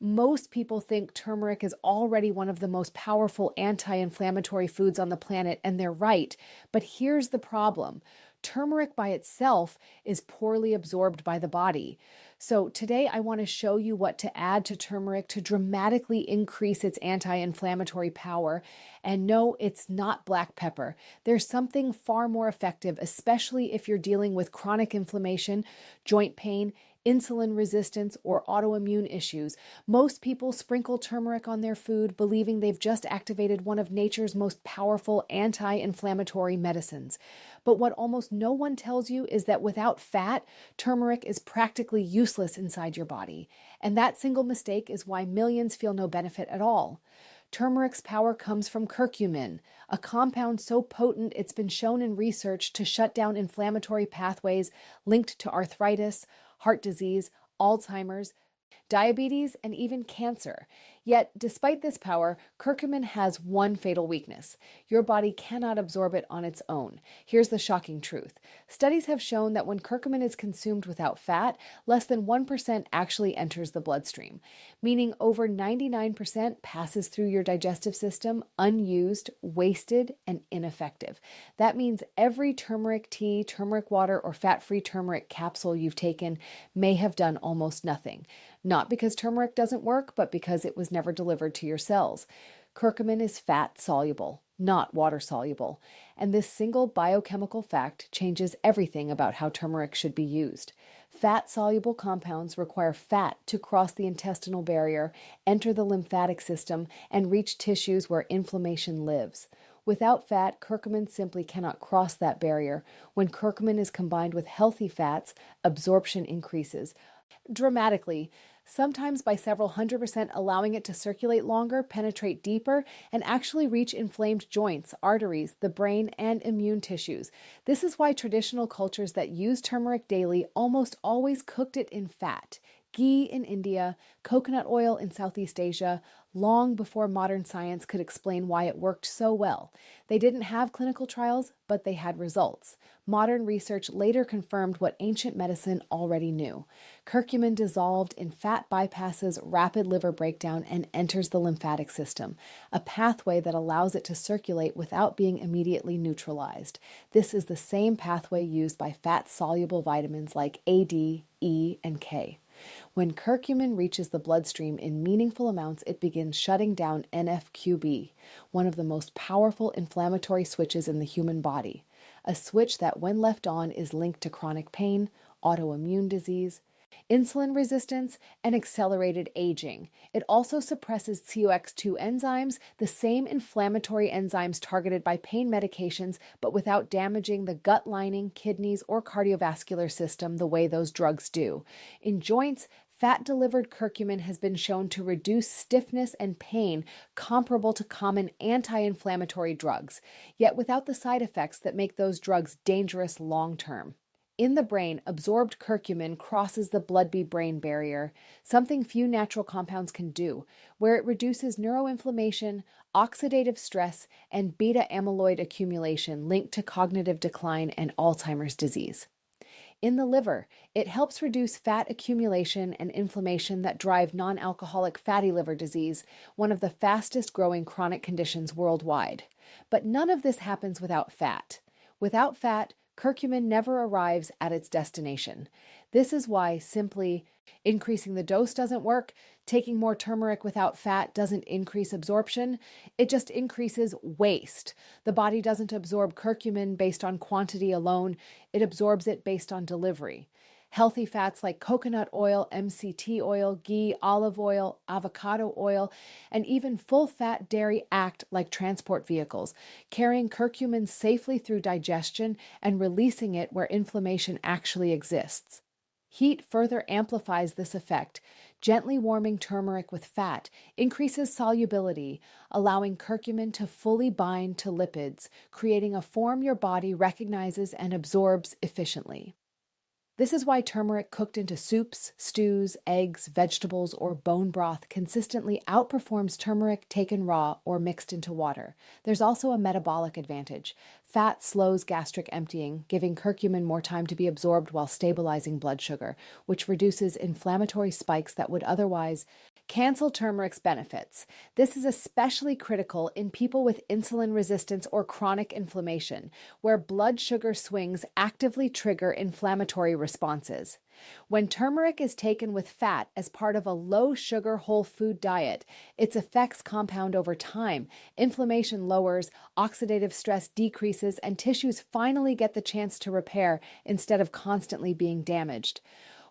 Most people think turmeric is already one of the most powerful anti-inflammatory foods on the planet, and they're right. But here's the problem. Turmeric by itself is poorly absorbed by the body. So today I want to show you what to add to turmeric to dramatically increase its anti-inflammatory power. And no, it's not black pepper. There's something far more effective, especially if you're dealing with chronic inflammation, joint pain, insulin resistance, or autoimmune issues. Most people sprinkle turmeric on their food, believing they've just activated one of nature's most powerful anti-inflammatory medicines. But what almost no one tells you is that without fat, turmeric is practically useless inside your body. And that single mistake is why millions feel no benefit at all. Turmeric's power comes from curcumin, a compound so potent it's been shown in research to shut down inflammatory pathways linked to arthritis, heart disease, Alzheimer's, diabetes, and even cancer. Yet, despite this power, curcumin has one fatal weakness. Your body cannot absorb it on its own. Here's the shocking truth. Studies have shown that when curcumin is consumed without fat, less than 1% actually enters the bloodstream, meaning over 99% passes through your digestive system unused, wasted, and ineffective. That means every turmeric tea, turmeric water, or fat-free turmeric capsule you've taken may have done almost nothing. Not because turmeric doesn't work, but because it was never delivered to your cells. Curcumin is fat soluble, not water soluble. And this single biochemical fact changes everything about how turmeric should be used. Fat soluble compounds require fat to cross the intestinal barrier, enter the lymphatic system, and reach tissues where inflammation lives. Without fat, curcumin simply cannot cross that barrier. When curcumin is combined with healthy fats, absorption increases dramatically, sometimes by several 100%, allowing it to circulate longer, penetrate deeper, and actually reach inflamed joints, arteries, the brain, and immune tissues. This is why traditional cultures that use turmeric daily almost always cooked it in fat. Ghee in India, coconut oil in Southeast Asia, long before modern science could explain why it worked so well. They didn't have clinical trials, but they had results. Modern research later confirmed what ancient medicine already knew. Curcumin dissolved in fat bypasses rapid liver breakdown and enters the lymphatic system, a pathway that allows it to circulate without being immediately neutralized. This is the same pathway used by fat-soluble vitamins like A, D, E, and K. When curcumin reaches the bloodstream in meaningful amounts, it begins shutting down NF-κB, one of the most powerful inflammatory switches in the human body, a switch that, when left on, is linked to chronic pain, autoimmune disease, insulin resistance, and accelerated aging. It also suppresses COX-2 enzymes, the same inflammatory enzymes targeted by pain medications, but without damaging the gut lining, kidneys, or cardiovascular system the way those drugs do. In joints, fat-delivered curcumin has been shown to reduce stiffness and pain comparable to common anti-inflammatory drugs, yet without the side effects that make those drugs dangerous long-term. In the brain, absorbed curcumin crosses the blood-brain barrier, something few natural compounds can do, where it reduces neuroinflammation, oxidative stress, and beta-amyloid accumulation linked to cognitive decline and Alzheimer's disease. In the liver, it helps reduce fat accumulation and inflammation that drive non-alcoholic fatty liver disease, one of the fastest-growing chronic conditions worldwide. But none of this happens without fat. Without fat, curcumin never arrives at its destination. This is why simply increasing the dose doesn't work, taking more turmeric without fat doesn't increase absorption, it just increases waste. The body doesn't absorb curcumin based on quantity alone, it absorbs it based on delivery. Healthy fats like coconut oil, MCT oil, ghee, olive oil, avocado oil, and even full-fat dairy act like transport vehicles, carrying curcumin safely through digestion and releasing it where inflammation actually exists. Heat further amplifies this effect. Gently warming turmeric with fat increases solubility, allowing curcumin to fully bind to lipids, creating a form your body recognizes and absorbs efficiently. This is why turmeric cooked into soups, stews, eggs, vegetables, or bone broth consistently outperforms turmeric taken raw or mixed into water. There's also a metabolic advantage. Fat slows gastric emptying, giving curcumin more time to be absorbed while stabilizing blood sugar, which reduces inflammatory spikes that would otherwise Cancel turmeric's benefits. This is especially critical in people with insulin resistance or chronic inflammation, where blood sugar swings actively trigger inflammatory responses. When turmeric is taken with fat as part of a low-sugar whole food diet, its effects compound over time. Inflammation lowers, oxidative stress decreases, and tissues finally get the chance to repair instead of constantly being damaged.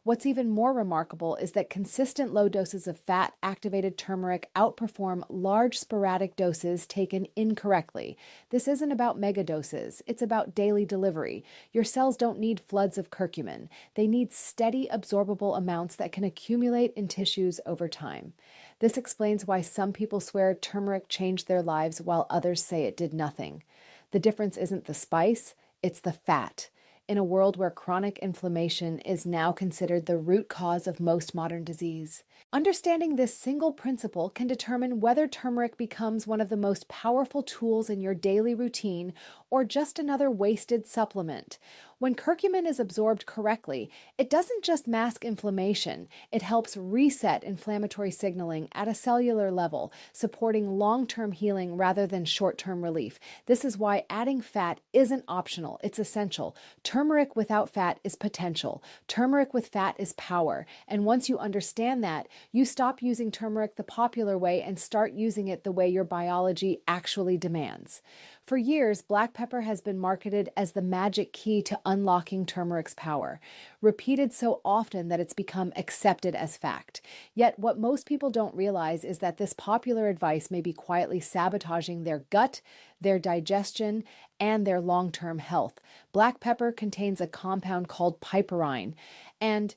What's even more remarkable is that consistent low doses of fat-activated turmeric outperform large sporadic doses taken incorrectly. This isn't about megadoses, it's about daily delivery. Your cells don't need floods of curcumin. They need steady, absorbable amounts that can accumulate in tissues over time. This explains why some people swear turmeric changed their lives while others say it did nothing. The difference isn't the spice, it's the fat. In a world where chronic inflammation is now considered the root cause of most modern disease. Understanding this single principle can determine whether turmeric becomes one of the most powerful tools in your daily routine or just another wasted supplement. When curcumin is absorbed correctly, it doesn't just mask inflammation, it helps reset inflammatory signaling at a cellular level, supporting long-term healing rather than short-term relief. This is why adding fat isn't optional, it's essential. Turmeric without fat is potential. Turmeric with fat is power. And once you understand that, you stop using turmeric the popular way and start using it the way your biology actually demands. For years, black pepper has been marketed as the magic key to unlocking turmeric's power, repeated so often that it's become accepted as fact. Yet what most people don't realize is that this popular advice may be quietly sabotaging their gut, their digestion, and their long-term health. Black pepper contains a compound called piperine, and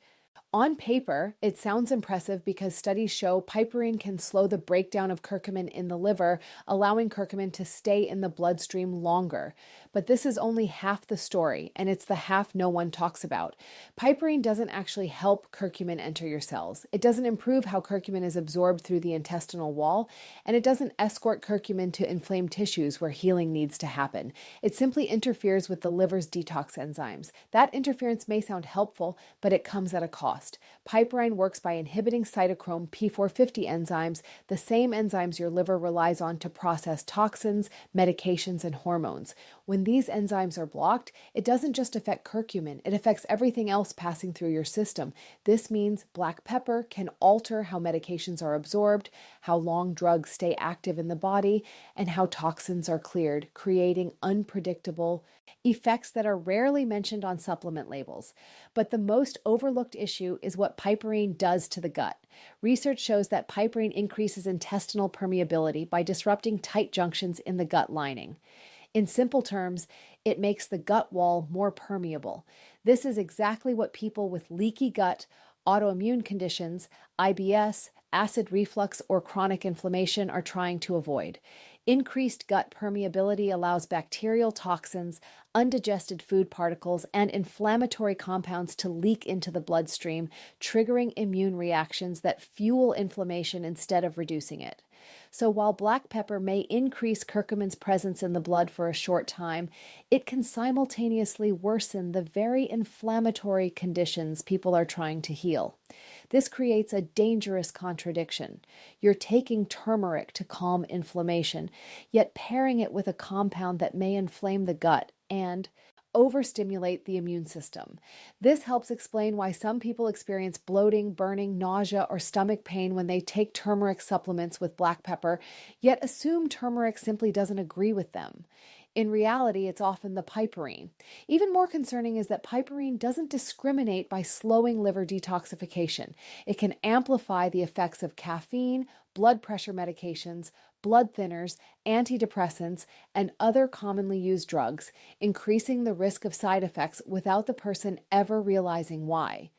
on paper, it sounds impressive because studies show piperine can slow the breakdown of curcumin in the liver, allowing curcumin to stay in the bloodstream longer. But this is only half the story, and it's the half no one talks about. Piperine doesn't actually help curcumin enter your cells. It doesn't improve how curcumin is absorbed through the intestinal wall, and it doesn't escort curcumin to inflamed tissues where healing needs to happen. It simply interferes with the liver's detox enzymes. That interference may sound helpful, but it comes at a cost. Piperine works by inhibiting cytochrome P450 enzymes, the same enzymes your liver relies on to process toxins, medications, and hormones. When these enzymes are blocked, it doesn't just affect curcumin, it affects everything else passing through your system. This means black pepper can alter how medications are absorbed, how long drugs stay active in the body, and how toxins are cleared, creating unpredictable effects that are rarely mentioned on supplement labels. But the most overlooked issue is what piperine does to the gut. Research shows that piperine increases intestinal permeability by disrupting tight junctions in the gut lining. In simple terms, it makes the gut wall more permeable. This is exactly what people with leaky gut, autoimmune conditions, IBS, acid reflux, or chronic inflammation are trying to avoid. Increased gut permeability allows bacterial toxins, undigested food particles, and inflammatory compounds to leak into the bloodstream, triggering immune reactions that fuel inflammation instead of reducing it. So while black pepper may increase curcumin's presence in the blood for a short time, it can simultaneously worsen the very inflammatory conditions people are trying to heal. This creates a dangerous contradiction. You're taking turmeric to calm inflammation, yet pairing it with a compound that may inflame the gut and overstimulate the immune system. This helps explain why some people experience bloating, burning, nausea, or stomach pain when they take turmeric supplements with black pepper, yet assume turmeric simply doesn't agree with them. In reality, it's often the piperine. Even more concerning is that piperine doesn't discriminate by slowing liver detoxification. It can amplify the effects of caffeine, blood pressure medications, blood thinners, antidepressants, and other commonly used drugs, increasing the risk of side effects without the person ever realizing why.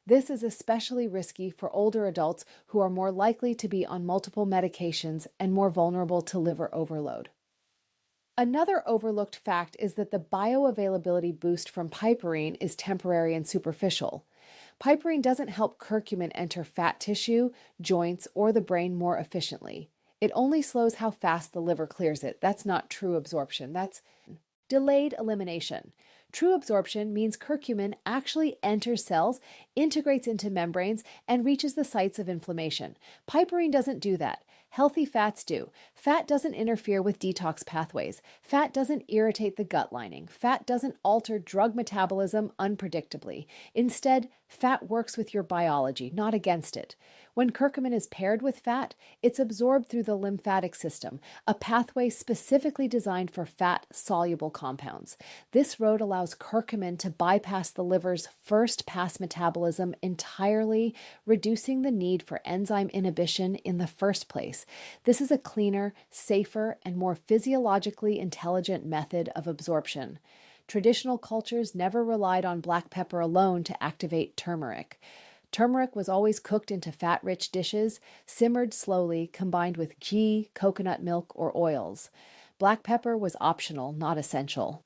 This is especially risky for older adults who are more likely to be on multiple medications and more vulnerable to liver overload. Another overlooked fact is that the bioavailability boost from piperine is temporary and superficial. Piperine doesn't help curcumin enter fat tissue, joints, or the brain more efficiently. It only slows how fast the liver clears it. That's not true absorption. That's delayed elimination. True absorption means curcumin actually enters cells, integrates into membranes, and reaches the sites of inflammation. Piperine doesn't do that. Healthy fats do. Fat doesn't interfere with detox pathways. Fat doesn't irritate the gut lining. Fat doesn't alter drug metabolism unpredictably. Instead, fat works with your biology, not against it. When curcumin is paired with fat, it's absorbed through the lymphatic system, a pathway specifically designed for fat-soluble compounds. This road allows curcumin to bypass the liver's first-pass metabolism entirely, reducing the need for enzyme inhibition in the first place. This is a cleaner, safer, and more physiologically intelligent method of absorption. Traditional cultures never relied on black pepper alone to activate turmeric. Turmeric was always cooked into fat-rich dishes, simmered slowly, combined with ghee, coconut milk, or oils. Black pepper was optional, not essential.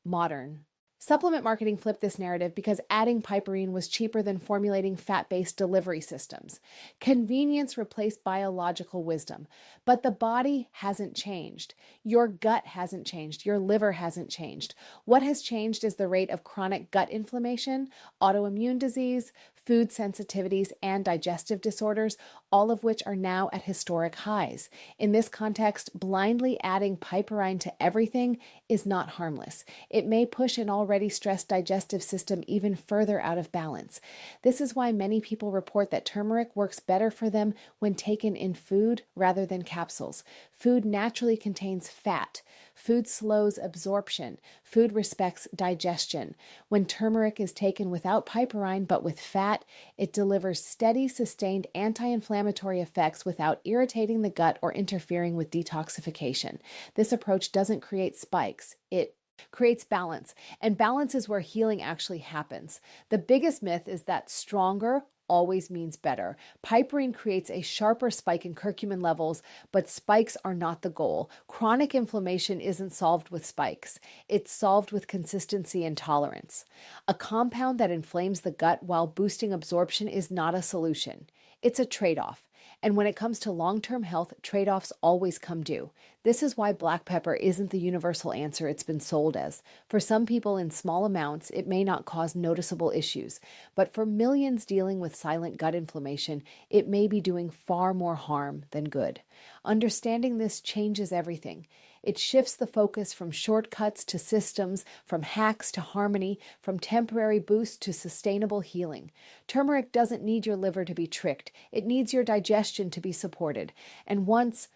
Modern. Supplement marketing flipped this narrative because adding piperine was cheaper than formulating fat-based delivery systems. Convenience replaced biological wisdom. But the body hasn't changed. Your gut hasn't changed. Your liver hasn't changed. What has changed is the rate of chronic gut inflammation, autoimmune disease, food sensitivities, and digestive disorders, all of which are now at historic highs. In this context, blindly adding piperine to everything is not harmless. It may push an already stressed digestive system even further out of balance. This is why many people report that turmeric works better for them when taken in food rather than capsules. Food naturally contains fat. Food slows absorption. Food respects digestion. When turmeric is taken without piperine but with fat, it delivers steady, sustained anti-inflammatory effects without irritating the gut or interfering with detoxification. This approach doesn't create spikes. It creates balance, and balance is where healing actually happens. The biggest myth is that stronger always means better. Piperine creates a sharper spike in curcumin levels, but spikes are not the goal. Chronic inflammation isn't solved with spikes. It's solved with consistency and tolerance. A compound that inflames the gut while boosting absorption is not a solution. It's a trade-off. And when it comes to long-term health, trade-offs always come due. This is why black pepper isn't the universal answer it's been sold as. For some people in small amounts, it may not cause noticeable issues. But for millions dealing with silent gut inflammation, it may be doing far more harm than good. Understanding this changes everything. It shifts the focus from shortcuts to systems, from hacks to harmony, from temporary boost to sustainable healing. Turmeric doesn't need your liver to be tricked. It needs your digestion to be supported. And once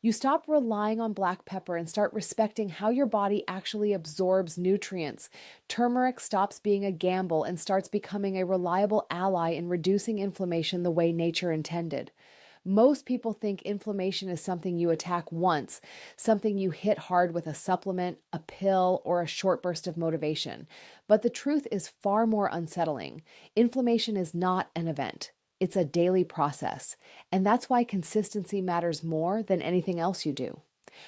you stop relying on black pepper and start respecting how your body actually absorbs nutrients, turmeric stops being a gamble and starts becoming a reliable ally in reducing inflammation the way nature intended. Most people think inflammation is something you attack once, something you hit hard with a supplement, a pill, or a short burst of motivation. But the truth is far more unsettling. Inflammation is not an event. It's a daily process. And that's why consistency matters more than anything else you do.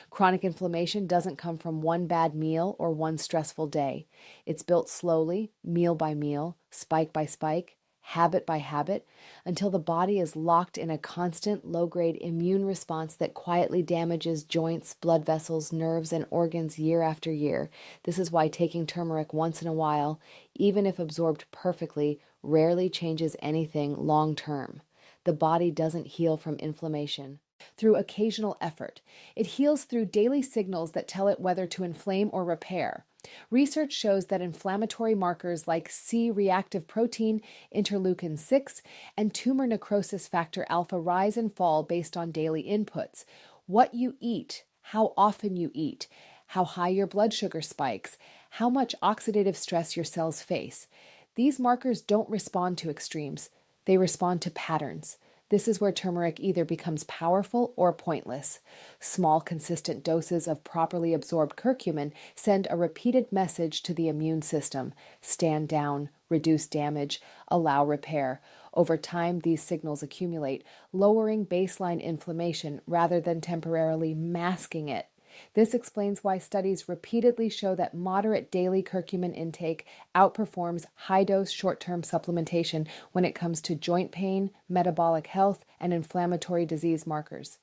Chronic inflammation doesn't come from one bad meal or one stressful day. It's built slowly, meal by meal, spike by spike, habit by habit, until the body is locked in a constant low-grade immune response that quietly damages joints, blood vessels, nerves, and organs year after year. This is why taking turmeric once in a while, even if absorbed perfectly, rarely changes anything long-term. The body doesn't heal from inflammation through occasional effort. It heals through daily signals that tell it whether to inflame or repair. Research shows that inflammatory markers like C-reactive protein, interleukin-6, and tumor necrosis factor alpha rise and fall based on daily inputs. What you eat, how often you eat, how high your blood sugar spikes, how much oxidative stress your cells face. These markers don't respond to extremes. They respond to patterns. This is where turmeric either becomes powerful or pointless. Small, consistent doses of properly absorbed curcumin send a repeated message to the immune system: stand down, reduce damage, allow repair. Over time, these signals accumulate, lowering baseline inflammation rather than temporarily masking it. This explains why studies repeatedly show that moderate daily curcumin intake outperforms high-dose short-term supplementation when it comes to joint pain, metabolic health, and inflammatory disease markers.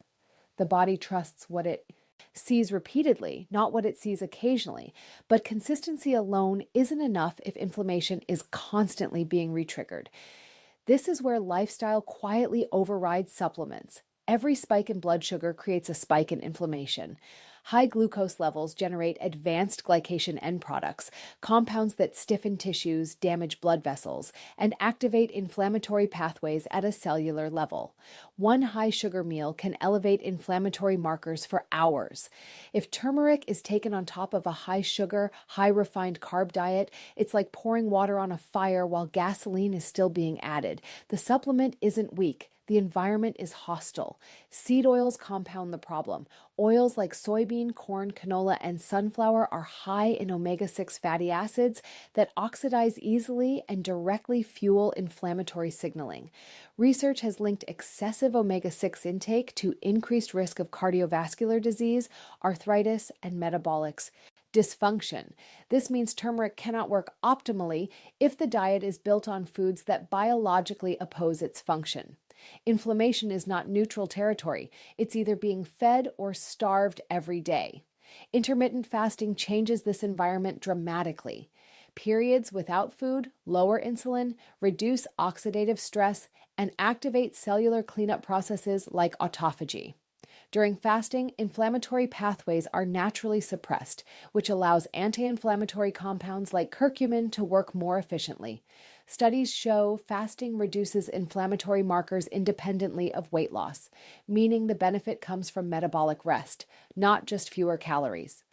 The body trusts what it sees repeatedly, not what it sees occasionally. But consistency alone isn't enough if inflammation is constantly being retriggered. This is where lifestyle quietly overrides supplements. Every spike in blood sugar creates a spike in inflammation. High glucose levels generate advanced glycation end products, compounds that stiffen tissues, damage blood vessels, and activate inflammatory pathways at a cellular level. One high sugar meal can elevate inflammatory markers for hours. If turmeric is taken on top of a high sugar, high refined carb diet, it's like pouring water on a fire while gasoline is still being added. The supplement isn't weak. The environment is hostile. Seed oils compound the problem. Oils like soybean, corn, canola, and sunflower are high in omega-6 fatty acids that oxidize easily and directly fuel inflammatory signaling. Research has linked excessive omega-6 intake to increased risk of cardiovascular disease, arthritis, and metabolic dysfunction. This means turmeric cannot work optimally if the diet is built on foods that biologically oppose its function. Inflammation is not neutral territory. It's either being fed or starved every day. Intermittent fasting changes this environment dramatically. Periods without food lower insulin, reduce oxidative stress, and activate cellular cleanup processes like autophagy. During fasting, inflammatory pathways are naturally suppressed, which allows anti-inflammatory compounds like curcumin to work more efficiently. Studies show fasting reduces inflammatory markers independently of weight loss, meaning the benefit comes from metabolic rest, not just fewer calories.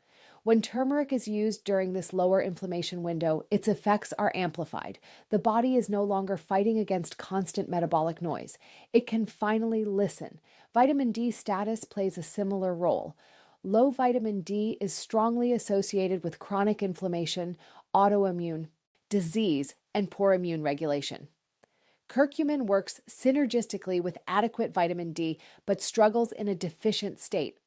When turmeric is used during this lower inflammation window, its effects are amplified. The body is no longer fighting against constant metabolic noise. It can finally listen. Vitamin D status plays a similar role. Low vitamin D is strongly associated with chronic inflammation, autoimmune disease, and poor immune regulation. Curcumin works synergistically with adequate vitamin D, but struggles in a deficient state.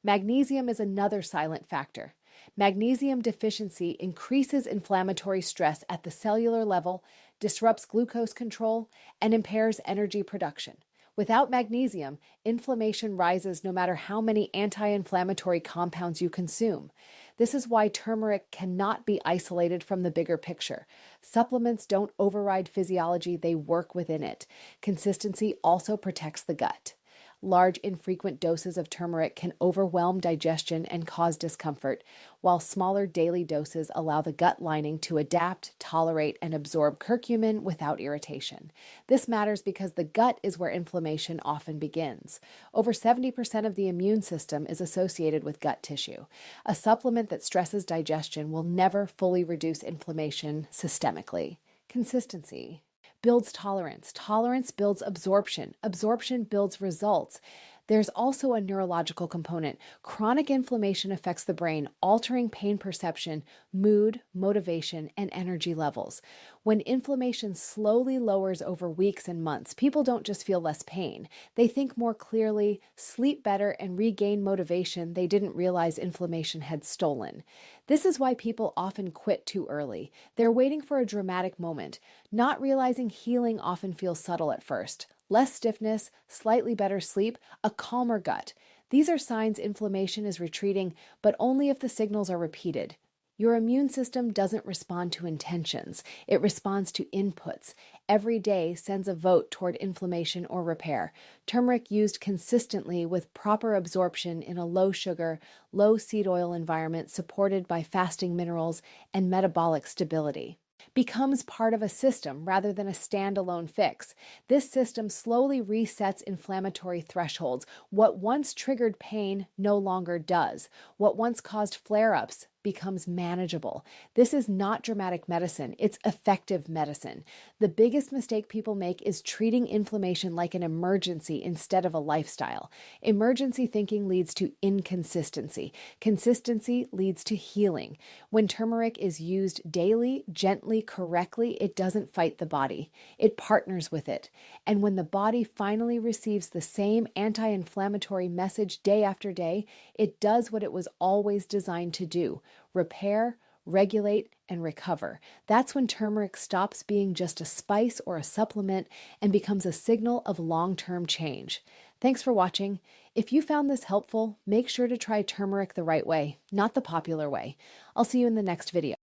Magnesium is another silent factor. Magnesium deficiency increases inflammatory stress at the cellular level, disrupts glucose control, and impairs energy production. Without magnesium, inflammation rises no matter how many anti-inflammatory compounds you consume. This is why turmeric cannot be isolated from the bigger picture. Supplements don't override physiology, they work within it. Consistency also protects the gut. Large, infrequent doses of turmeric can overwhelm digestion and cause discomfort, while smaller daily doses allow the gut lining to adapt, tolerate, and absorb curcumin without irritation. This matters because the gut is where inflammation often begins. Over 70% of the immune system is associated with gut tissue. A supplement that stresses digestion will never fully reduce inflammation systemically. Consistency builds tolerance. Tolerance builds absorption. Absorption builds results. There's also a neurological component. Chronic inflammation affects the brain, altering pain perception, mood, motivation, and energy levels. When inflammation slowly lowers over weeks and months, people don't just feel less pain. They think more clearly, sleep better, and regain motivation they didn't realize inflammation had stolen. This is why people often quit too early. They're waiting for a dramatic moment, not realizing healing often feels subtle at first. Less stiffness, slightly better sleep, a calmer gut. These are signs inflammation is retreating, but only if the signals are repeated. Your immune system doesn't respond to intentions, it responds to inputs. Every day sends a vote toward inflammation or repair. Turmeric used consistently with proper absorption in a low sugar, low seed oil environment supported by fasting minerals and metabolic stability becomes part of a system rather than a standalone fix. This system slowly resets inflammatory thresholds. What once triggered pain no longer does. What once caused flare-ups becomes manageable. This is not dramatic medicine, it's effective medicine. The biggest mistake people make is treating inflammation like an emergency instead of a lifestyle. Emergency thinking leads to inconsistency. Consistency leads to healing. When turmeric is used daily, gently, correctly, it doesn't fight the body. It partners with it. And when the body finally receives the same anti-inflammatory message day after day, it does what it was always designed to do: repair, regulate, and recover. That's when turmeric stops being just a spice or a supplement and becomes a signal of long-term change. Thanks for watching. If you found this helpful, make sure to try turmeric the right way, not the popular way. I'll see you in the next video.